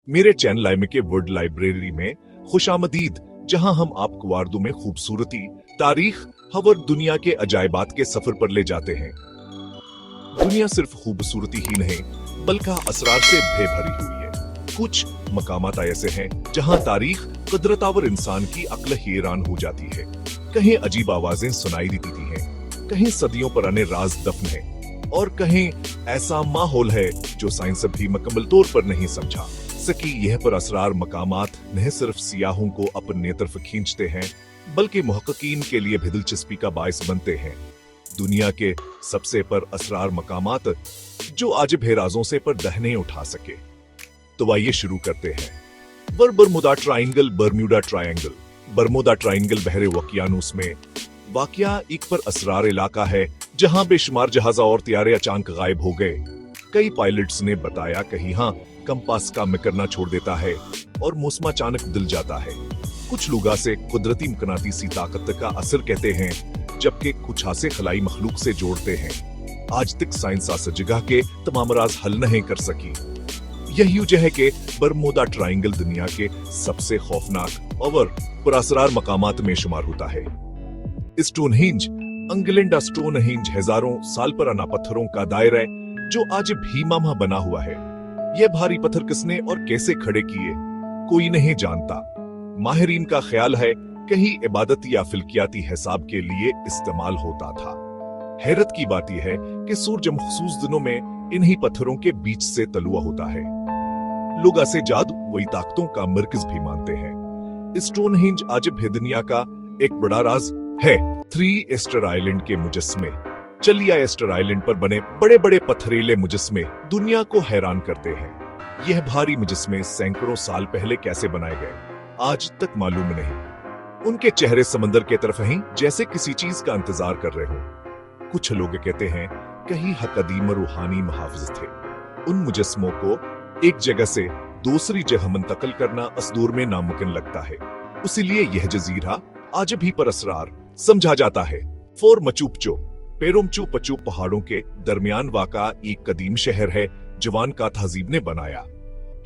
मेरे चैनल आइमे के world library में खुशामदीद, जहां हम आपको वार्दों में खूबसूरती, तारीख और दुनिया के अजायबात के सफर पर ले जाते हैं। दुनिया सिर्फ खूबसूरती ही नहीं बल्कि असरार से भरी हुई है। कुछ मकामात ऐसे हैं जहां तारीख, कुदरत और इंसान की अक्ल हैरान हो जाती है। कहीं अजीब आवाजें सुनाई देती हैं, कहीं सदियों पुराने राज दफन हैं, और कहीं ऐसा माहौल है जो साइंस भी मुकम्मल तौर पर नहीं समझा सकी। यह पर असरार मकामात न सिर्फ सियाहों को अपने तरफ खींचते हैं बल्कि मुहक्किकीन के लिए भी दिलचस्पी का बायस बनते हैं। दुनिया के सबसे पर असरार मकामात जो आज भी राजों से पर दहने उठा सके। तो आइए शुरू करते हैं। बर्मुदा ट्रायंगल। बर्मुदा ट्रायंगल बहरे वकियानूस में वाकया एक पर असरार इलाका है जहां बेशुमार जहाज और त्यारे अचानक गायब हो गए। कई पायलट्स ने बताया कहीं कंपास काम करना छोड़ देता है और मौसम अचानक दिल जाता है। कुछ लोग से कुदरती मकनातीसी ताकत का असर कहते हैं, जबकि कुछ हासे खलाई मखलूक से जोड़ते हैं। आज तक साइंस आस जगह के तमाम राज हल नहीं कर सकी। यही वजह है कि बर्मुदा ट्रायंगल दुनिया के सबसे खौफनाक और पुरअसरार मकामात में शुमार होता है। स्टोनहेंज। इंग्लैंड स्टोनहेंज हजारों साल पुराना पत्थरों का दायरा है जो आज भी मामा बना हुआ है। यह भारी पत्थर किसने और कैसे खड़े किए कोई नहीं जानता। माहिरीन का ख्याल है कहीं इबादत या फिल्कियाती हिसाब के लिए इस्तेमाल होता था। हैरत की बात यह है कि सूरज मखसूस दिनों में इन्हीं पत्थरों के बीच से तलुआ होता है। लोग ऐसे जादू वही ताकतों का मरकज भी मानते हैं। स्टोनहेंज आज भी दुनिया का एक बड़ा राज है। 3 एस्टर आइलैंड के मुजस्मे। चलिए एस्टर आइलैंड पर बने बड़े बड़े पत्थरीले मुजस्मे दुनिया को हैरान करते हैं। यह भारी मुजस्मे सैकड़ों साल पहले कैसे बनाए गए आज तक मालूम नहीं। उनके चेहरे समंदर के तरफ हैं जैसे किसी चीज का इंतजार कर रहे हो। कुछ लोग कहते हैं कहीं कदीम रूहानी मुहाफिज थे। उन मुजस्मों को एक जगह से दूसरी जगह मुंतकिल करना असदूर में नामुमकिन लगता है। इसीलिए यह जजीरा आज भी परअसरार समझा जाता है। 4 मचू पिच्चू। पेरुमचू पिच्चू पहाड़ों के दरमियान वाक़ा एक कदीम शहर है जवान का तहजीब ने बनाया।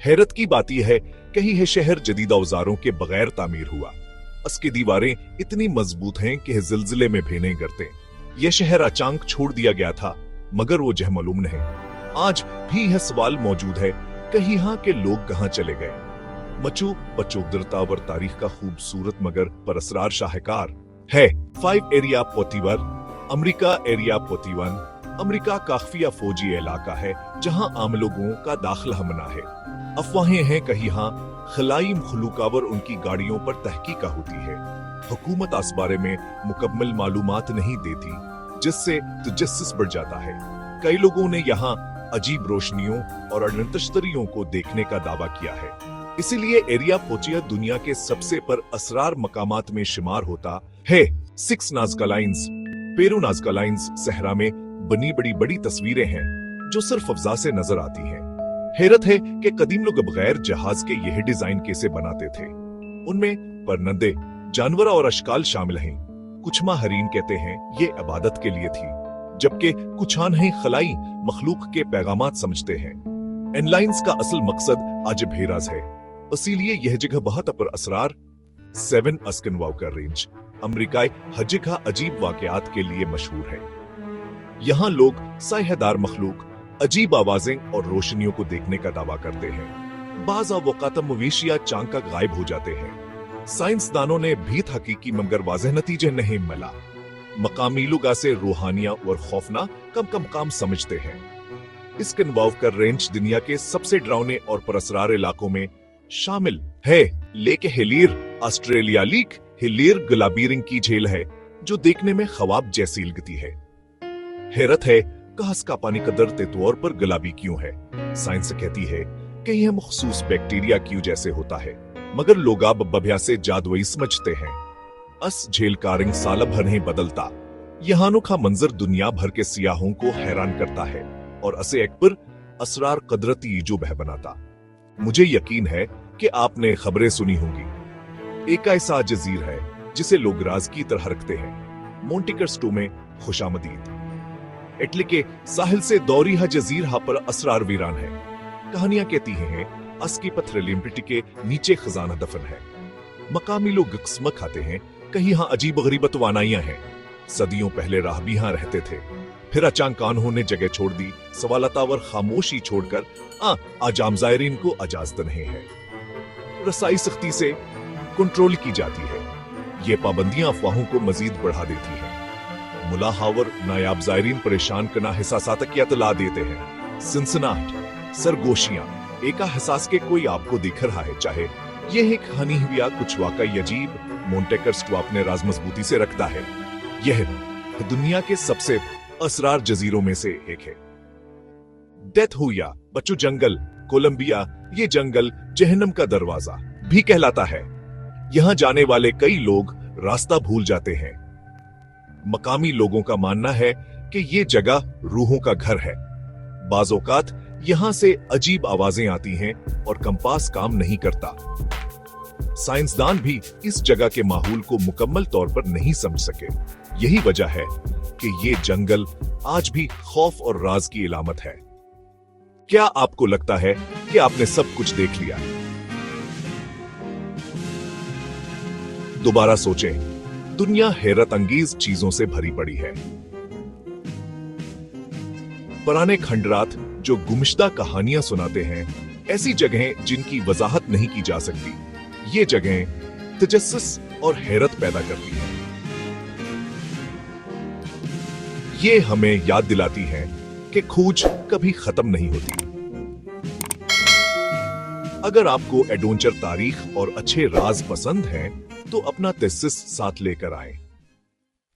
हैरत की बात यह है कि यह शहर जदीद औजारों के बगैर तामीर हुआ। इसकी दीवारें इतनी मजबूत हैं कि जिलजिले में भी नहीं गिरते। यह शहर अचानक छोड़ दिया गया था मगर वो जह मालूम नहीं। आज भी यह सवाल मौजूद है कि यहाँ के लोग कहाँ चले गए। मचू पिच्चू कुदरत और तारीख का खूबसूरत मगर परअसरार शाहकार है। 5 एरिया 41। अमेरिका एरिया 41 अमेरिका का खुफिया फौजी इलाका है जहां आम लोगों का दाखिला मना है। अफवाहें हैं कहीं खलाई मखलूकावर उनकी गाड़ियों पर तहकीक होती है। हुकूमत इस बारे में मुकम्मल मालूमात नहीं देती जिससे तजस्सुस बढ़ जाता है। कई लोगों ने यहाँ अजीब रोशनियों और अनंतश्तरियों को देखने का दावा किया है। इसीलिए एरिया 41 दुनिया के सबसे पर असरार मकामात में शुमार होता है। 6 Nazca lines. Peru Nazca lines सहरा में बनी बड़ी तस्वीरें हैं जो सिर्फ अफजा से नजर आती हैं। हैरत है कि कदीम लोग बगैर जहाज के यह डिजाइन कैसे बनाते थे। उनमें परनंदे, जानवर और अशकाल शामिल हैं। कुछ माहरीन कहते हैं ये इबादत के लिए थी, जबकि कुछ खलाई मखलूक के पैगामात समझते हैं। इन लाइन्स का असल मकसद आज भी राज है। इसीलिए यह जगह बहुत पर असरार। 7 अस्किनवाकर रेंज अमेरिकाई हज का अजीब वाकयात के लिए मशहूर है। यहाँ लोग सायेदार मखलूक, अजीब आवाजें और रोशनियों को देखने का दावा करते हैं। बाज़ औक़ात मवेशियां चांका गायब हो जाते हैं। साइंसदानों ने भी हकीकी मगर वाज़ेह नतीजे नहीं मिला। मकामी लोग से रूहानिया और खौफना कम काम समझते हैं। स्किनवाकर रेंज दुनिया के सबसे डरावने और परअसरार इलाकों में शामिल है। Lake Hillier Australia. Lake Hillier गुलाबी रंग की झील है जो देखने में ख्वाब जैसी लगती है। हैरत है कहास का पानी कदरते तौर पर गुलाबी क्यों है। साइंस कहती है कि यह मखसूस बैक्टीरिया की वजह से होता है, मगर लोग अब बभ्या से जादुई समझते हैं। अस झील का रंग साल भर नहीं बदलता। यह अनोखा मंजर दुनिया भर के सियाहों को हैरान करता है और असे एक पर असरार कुदरती जो बह बनाता। मुझे यकीन है कि आपने खबरें सुनी होंगी। एक ऐसा जजीर है जिसे लोग राज की तरह रखते हैं। मोंटे क्रिस्टो में खुशामदीद। इटली के साहिल से दौरी जजीरा पर असरार वीरान है। कहानियां कहती हैं अस्की पथरेलिम्पिटी के नीचे खजाना दफन है। मकामी लोग किस्मत खाते हैं कहीं यहाँ अजीब गरीब तवानाइयां हैं। सदियों पहले राहबी यहाँ रहते थे, फिर अचानक कान्हों ने जगह छोड़ दी। सवालतावर खामोशी छोड़कर आजाम जायरीन को इजाजत नहीं है। रसाई सख्ती से कंट्रोल की जाती है। ये पाबंदियां अफवाहों को मजीद बढ़ा देती हैं। मुला हावर नायाब जायरीन परेशान करना हिसासात की इतला देते हैं। सिनसनाट, सरगोशियां, एका हसास के कोई आपको दिख रहा है, चाहे यह एक हनी हुआ कुछ वाकई अजीब। मोन्टेकर स्टुअर्ट ने राज मजबूती से रखता है, यह दुनिया के सबसे असरार जजीरों में से एक है। डेथ हुआ बच्चू जंगल, कोलंबिया, ये जंगल जहन्नम का दरवाजा भी कहलाता है। यहां जाने वाले कई लोग रास्ता भूल जाते हैं। मकामी लोगों का मानना है कि ये जगह रूहों का घर है। बाज़ औक़ात यहां से अजीब आवाजें आती हैं और कंपास काम नहीं करता। साइंसदान भी इस जगह के माहौल को मुकम्मल तौर पर नहीं समझ सके। यही वजह है कि ये जंगल आज भी खौफ और राज की इलामत है। क्या आपको लगता है कि आपने सब कुछ देख लिया? दोबारा सोचें, दुनिया हैरत अंगेज चीजों से भरी पड़ी है। पुराने खंडरात जो गुमशुदा कहानियां सुनाते हैं, ऐसी जगहें जिनकी वजाहत नहीं की जा सकती, ये जगहें तजस्सुस और हैरत पैदा करती हैं। ये हमें याद दिलाती हैं कि खोज कभी खत्म नहीं होती। अगर आपको एडवेंचर, तारीख और अच्छे राज पसंद हैं, तो अपना तजस्सुस साथ लेकर आएं।